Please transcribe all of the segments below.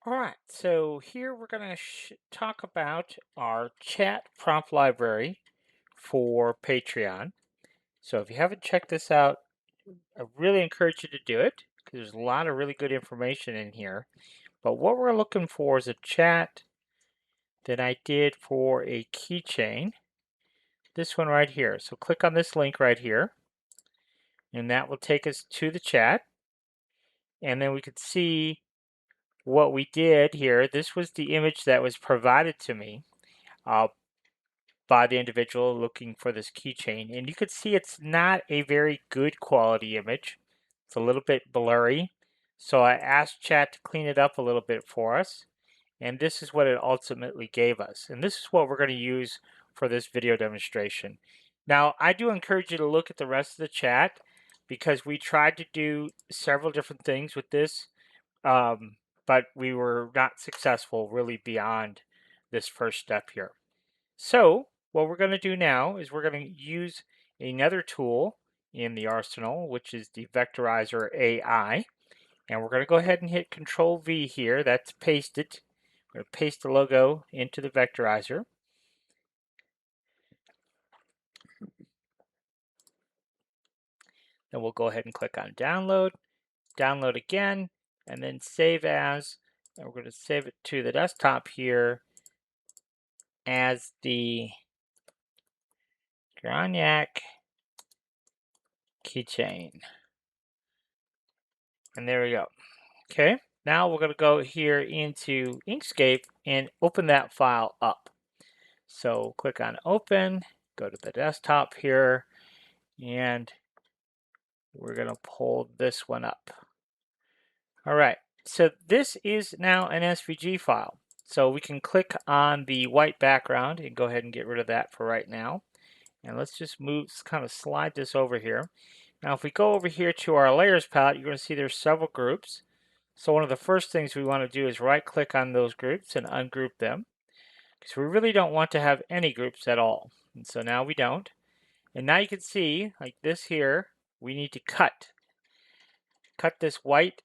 All right, so here we're going to talk about our chat prompt library for Patreon. So if you haven't checked this out, I really encourage you to do it because there's a lot of really good information in here. But what we're looking for is a chat that I did for a keychain. This one right here. So click on this link right here, and that will take us to the chat. And then we could see what we did here. This was the image that was provided to me. By the individual looking for this keychain, and you could see it's not a very good quality image. It's a little bit blurry, so I asked chat to clean it up a little bit for us, and this is what it ultimately gave us, and this is what we're going to use for this video demonstration. Now I do encourage you to look at the rest of the chat because we tried to do several different things with this, but we were not successful really beyond this first step here. So what we're going to do now is we're going to use another tool in the arsenal, which is the Vectorizer AI. And we're going to go ahead and hit Control V here. That's pasted. We're going to paste the logo into the Vectorizer. Then we'll go ahead and click on Download, Download again, and then Save As. And we're going to save it to the desktop here as the Gorjanc Keychain. And there we go. Okay, now we're going to go here into Inkscape and open that file up. So click on Open, go to the desktop here, and we're going to pull this one up. All right, so this is now an SVG file. So we can click on the white background and go ahead and get rid of that for right now. And let's just kind of slide this over here. Now if we go over here to our layers palette, you're going to see there's several groups. So one of the first things we want to do is right click on those groups and ungroup them, because we really don't want to have any groups at all. And so now we don't. And now you can see, like this here, we need to cut this white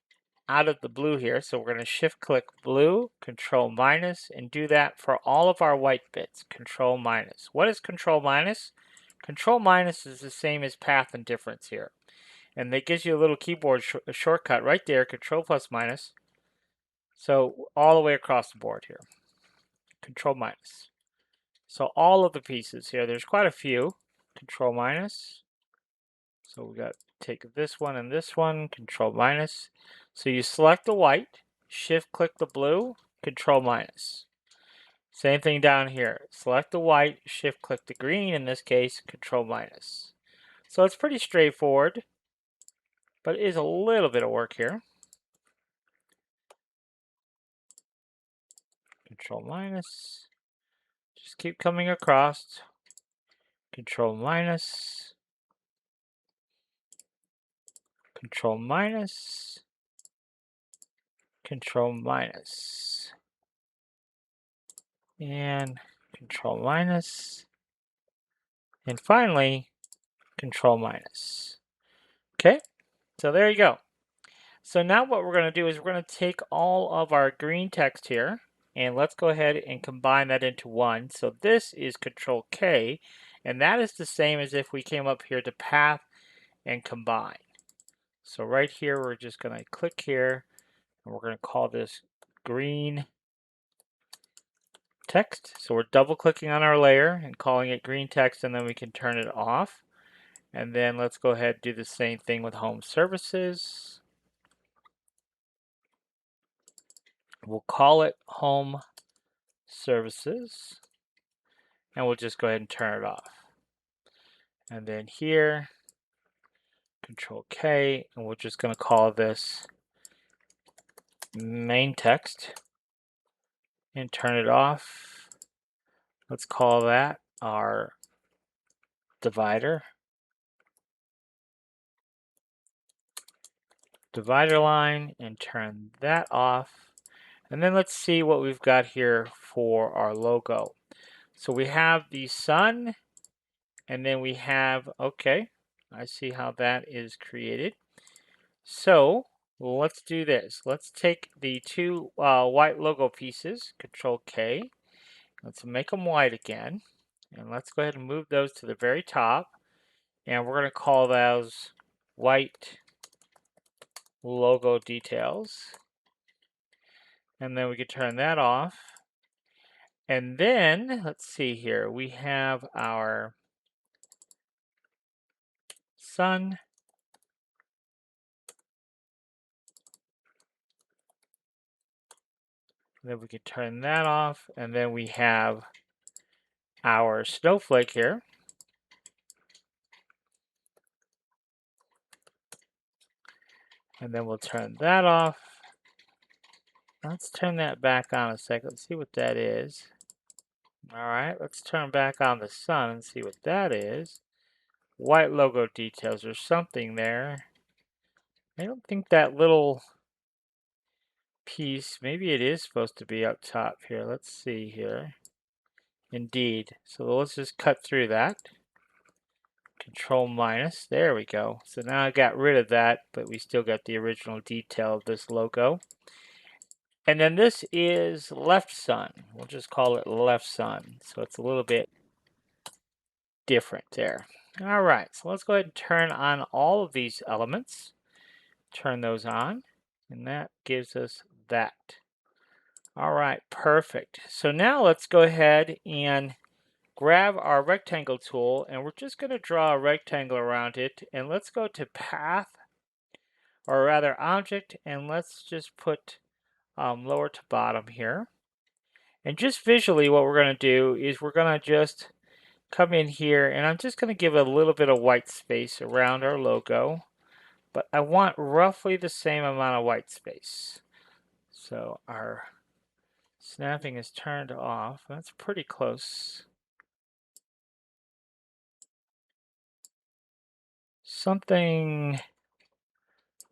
out of the blue here. So we're going to shift click blue, control minus, and do that for all of our white bits, control minus. What is control minus? Control minus is the same as path and difference here. And that gives you a little keyboard shortcut right there, control plus minus. So all the way across the board here, control minus. So all of the pieces here, there's quite a few, control minus. So we got take this one and this one, control minus. So you select the white, shift click the blue, control minus. Same thing down here, select the white, shift click the green, in this case, control minus. So it's pretty straightforward, but it is a little bit of work here. Control minus, just keep coming across, control minus, control minus, control minus, and control minus, and finally control minus. Okay, so there you go. So now what we're going to do is we're going to take all of our green text here and let's go ahead and combine that into one. So this is control K, and that is the same as if we came up here to path and combine. So right here we're just going to click here and we're going to call this green text. So we're double clicking on our layer and calling it green text, and then we can turn it off. And then let's go ahead and do the same thing with home services. We'll call it home services, and we'll just go ahead and turn it off. And then here, control K, and we're just going to call this main text and turn it off. Let's call that our divider line and turn that off. And then let's see what we've got here for our logo. So we have the sun, and then we have, okay, I see how that is created. So let's do this. Let's take the two white logo pieces, Control K. Let's make them white again. And let's go ahead and move those to the very top. And we're going to call those white logo details. And then we can turn that off. And then, let's see here, we have our sun. Then we can turn that off. And then we have our snowflake here. And then we'll turn that off. Let's turn that back on a second. Let's see what that is. All right, let's turn back on the sun and see what that is. White logo details or something there. I don't think that little piece, maybe it is supposed to be up top here. Let's see here. Indeed. So let's just cut through that. Control minus. There we go. So now I got rid of that, but we still got the original detail of this logo. And then this is left sun. We'll just call it left sun. So it's a little bit different there. All right, so let's go ahead and turn on all of these elements. Turn those on, and that gives us that. All right, perfect. So now let's go ahead and grab our rectangle tool, and we're just going to draw a rectangle around it. And let's go to path, or rather object, and let's just put lower to bottom here. And just visually what we're going to do is we're going to just come in here, and I'm just going to give a little bit of white space around our logo, but I want roughly the same amount of white space. So our snapping is turned off. That's pretty close. Something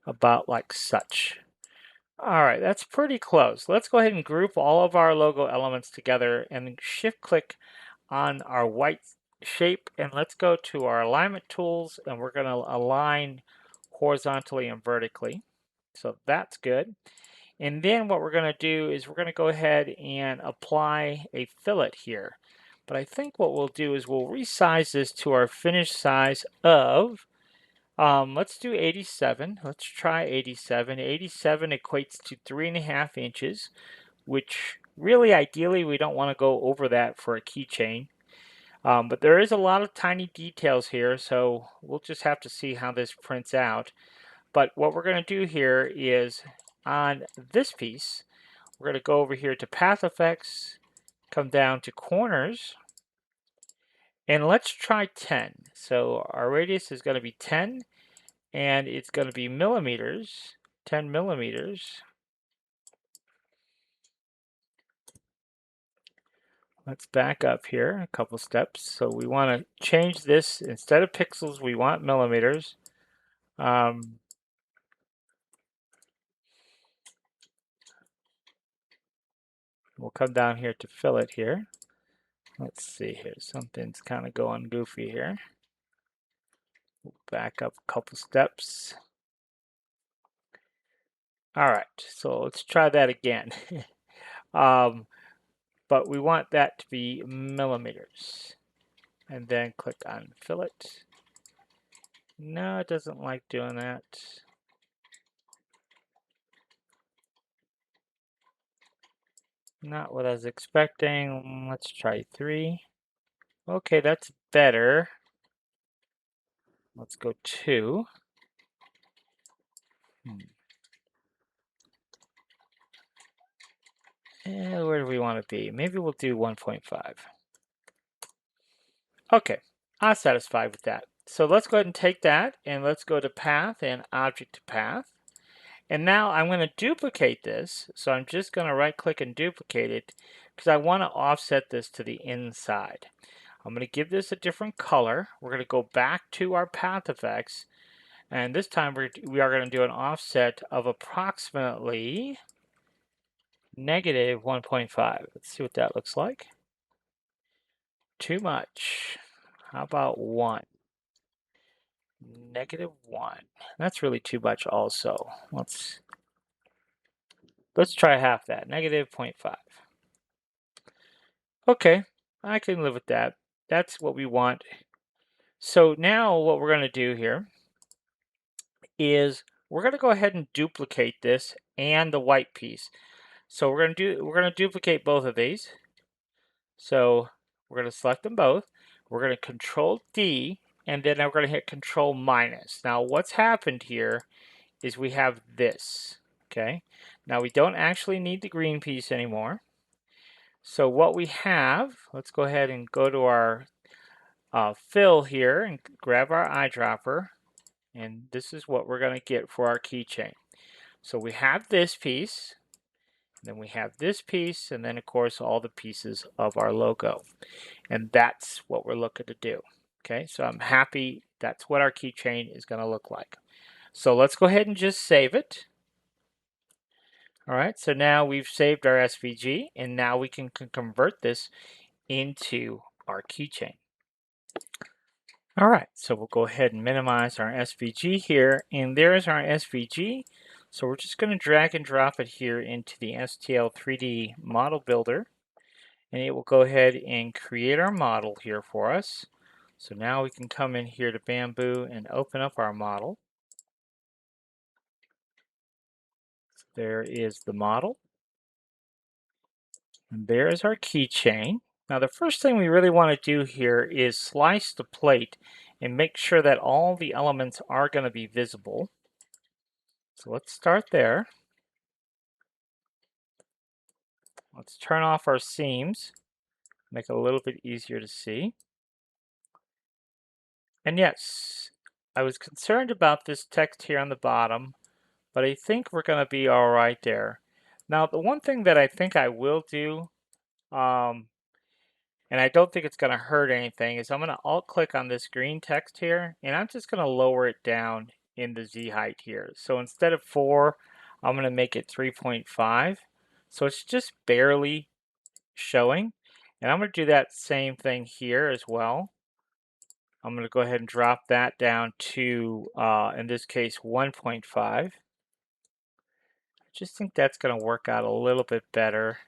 about like such. All right, that's pretty close. Let's go ahead and group all of our logo elements together and shift click on our white shape, and let's go to our alignment tools, and we're going to align horizontally and vertically. So that's good. And then what we're going to do is we're going to go ahead and apply a fillet here. But I think what we'll do is we'll resize this to our finished size of, let's do 87. Let's try 87. 87 equates to 3.5 inches, which really ideally we don't want to go over that for a keychain. But there is a lot of tiny details here, so we'll just have to see how this prints out. But what we're going to do here is on this piece, we're going to go over here to Path Effects, come down to Corners, and let's try 10. So our radius is going to be 10, and it's going to be millimeters, 10 millimeters. Let's back up here a couple steps. So we want to change this. Instead of pixels, we want millimeters. We'll come down here to fillet here. Let's see here. Something's kind of going goofy here. We'll back up a couple steps. All right, so let's try that again. But we want that to be millimeters. And then click on fillet. No, it doesn't like doing that. Not what I was expecting. Let's try 3. Okay, that's better. Let's go 2. Where do we want to be? Maybe we'll do 1.5. Okay, I'm satisfied with that. So let's go ahead and take that, and let's go to Path and Object to Path. And now I'm going to duplicate this. So I'm just going to right click and duplicate it because I want to offset this to the inside. I'm going to give this a different color. We're going to go back to our path effects. And this time we are going to do an offset of approximately negative 1.5. Let's see what that looks like. Too much. How about 1? -1. That's really too much also. Let's try half that, -0.5. Okay, I can live with that. That's what we want. So now what we're going to do here is we're going to go ahead and duplicate this and the white piece. So we're going to duplicate both of these. So we're going to select them both. We're going to Control D, and then we're going to hit Control minus. Now what's happened here is we have this. Okay. Now we don't actually need the green piece anymore. So what we have, let's go ahead and go to our fill here and grab our eyedropper. And this is what we're going to get for our keychain. So we have this piece, then we have this piece, and then of course all the pieces of our logo. And that's what we're looking to do. Okay, so I'm happy that's what our keychain is going to look like. So let's go ahead and just save it. All right, so now we've saved our SVG, and now we can convert this into our keychain. All right, so we'll go ahead and minimize our SVG here, and there's our SVG. So we're just going to drag and drop it here into the STL3D model builder, and it will go ahead and create our model here for us. So now we can come in here to Bambu and open up our model. There is the model, and there is our keychain. Now the first thing we really want to do here is slice the plate and make sure that all the elements are going to be visible. So let's start there. Let's turn off our seams, make it a little bit easier to see. And yes, I was concerned about this text here on the bottom, but I think we're going to be all right there. Now the one thing that I think I will do, and I don't think it's going to hurt anything, is I'm going to alt click on this green text here, and I'm just going to lower it down in the Z height here. So instead of 4, I'm going to make it 3.5. So it's just barely showing. And I'm going to do that same thing here as well. I'm going to go ahead and drop that down to, in this case, 1.5. I just think that's going to work out a little bit better.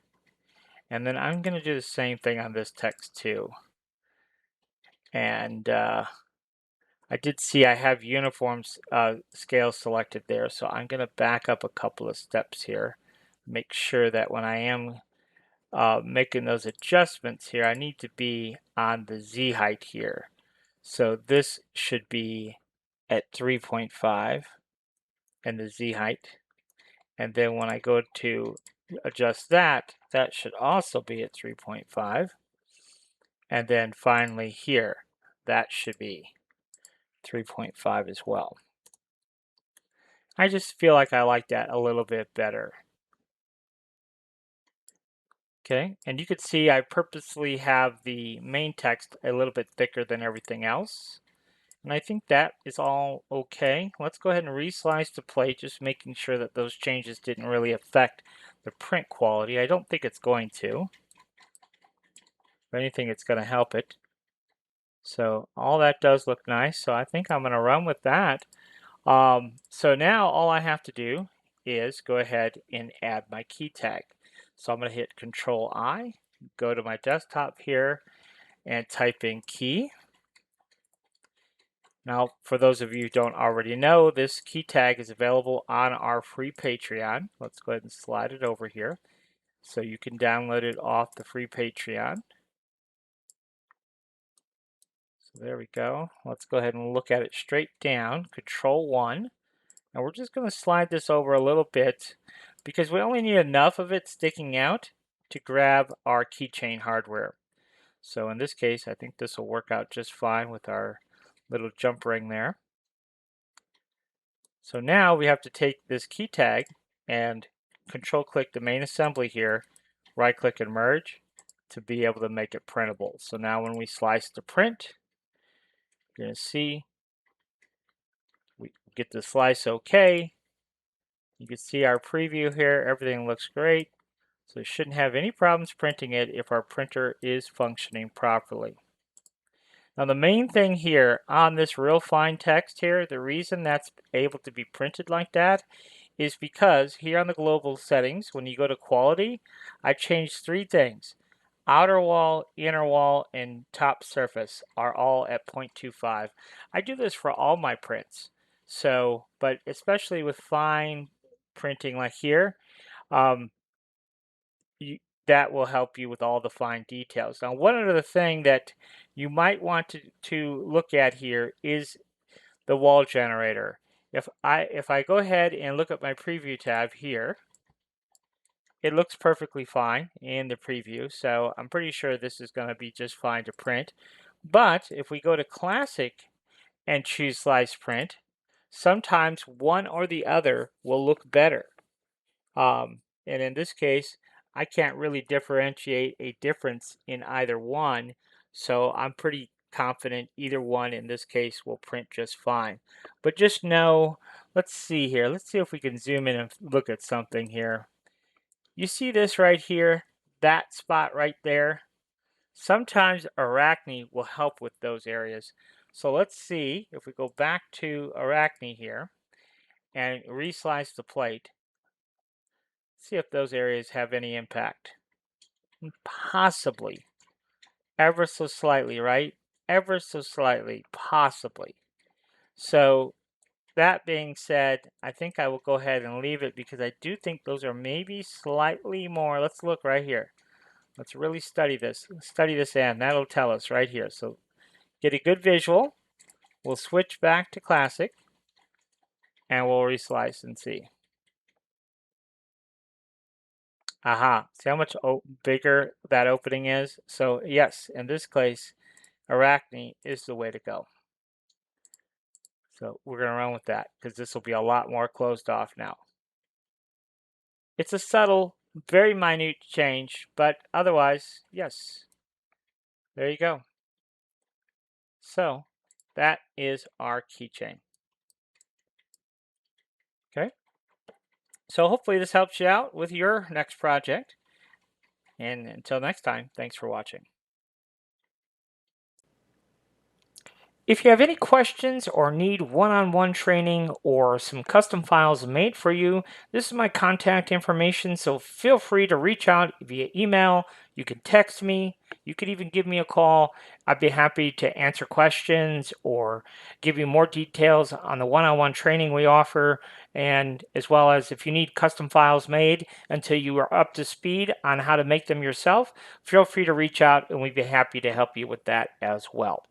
And then I'm going to do the same thing on this text too. And I did see I have uniform scale selected there, so I'm going to back up a couple of steps here. Make sure that when I am making those adjustments here, I need to be on the Z height here. So this should be at 3.5 and the Z height. And then when I go to adjust that, that should also be at 3.5. And then finally here, that should be 3.5 as well. I just feel like I like that a little bit better. Okay, and you can see I purposely have the main text a little bit thicker than everything else. And I think that is all okay. Let's go ahead and reslice the plate, just making sure that those changes didn't really affect the print quality. I don't think it's going to. If anything, it's going to help it. So all that does look nice. So I think I'm going to run with that. So now all I have to do is go ahead and add my key tag. So I'm going to hit Control I, go to my desktop here, and type in key. Now, for those of you who don't already know, this key tag is available on our free Patreon. Let's go ahead and slide it over here. So you can download it off the free Patreon. So there we go. Let's go ahead and look at it straight down, Control 1. And we're just going to slide this over a little bit because we only need enough of it sticking out to grab our keychain hardware. So in this case, I think this will work out just fine with our little jump ring there. So now we have to take this key tag and control click the main assembly here, right click and merge to be able to make it printable. So now when we slice the print, you're going to see we get the slice okay. You can see our preview here, everything looks great. So we shouldn't have any problems printing it if our printer is functioning properly. Now the main thing here on this real fine text here, the reason that's able to be printed like that is because here on the global settings, when you go to quality, I changed 3 things. Outer wall, inner wall, and top surface are all at 0.25. I do this for all my prints. So, but especially with fine printing like here, um, you, that will help you with all the fine details. Now, one other thing that you might want to look at here is the wall generator. If I go ahead and look at my preview tab here, it looks perfectly fine in the preview, so I'm pretty sure this is going to be just fine to print. But if we go to classic and choose slice print, sometimes one or the other will look better. And in this case, I can't really differentiate a difference in either one, so I'm pretty confident either one in this case will print just fine. But just know, let's see here. Let's see if we can zoom in and look at something here. You see this right here, that spot right there? Sometimes Arachne will help with those areas. So let's see if we go back to Arachne here and reslice the plate. See if those areas have any impact. Possibly. Ever so slightly, right? Ever so slightly, possibly. So that being said, I think I will go ahead and leave it because I do think those are maybe slightly more. Let's look right here. Let's really study this. Study this and that'll tell us right here. So get a good visual. We'll switch back to classic and we'll reslice and see. Aha, see how much bigger that opening is? So yes, in this case, Arachne is the way to go. So we're going to run with that because this will be a lot more closed off now. It's a subtle, very minute change, but otherwise, yes. There you go. So that is our keychain. Okay. So hopefully this helps you out with your next project. And until next time, thanks for watching. If you have any questions or need one-on-one training or some custom files made for you, this is my contact information, so feel free to reach out via email. You can text me. You could even give me a call. I'd be happy to answer questions or give you more details on the one-on-one training we offer, and as well as if you need custom files made until you are up to speed on how to make them yourself, feel free to reach out and we'd be happy to help you with that as well.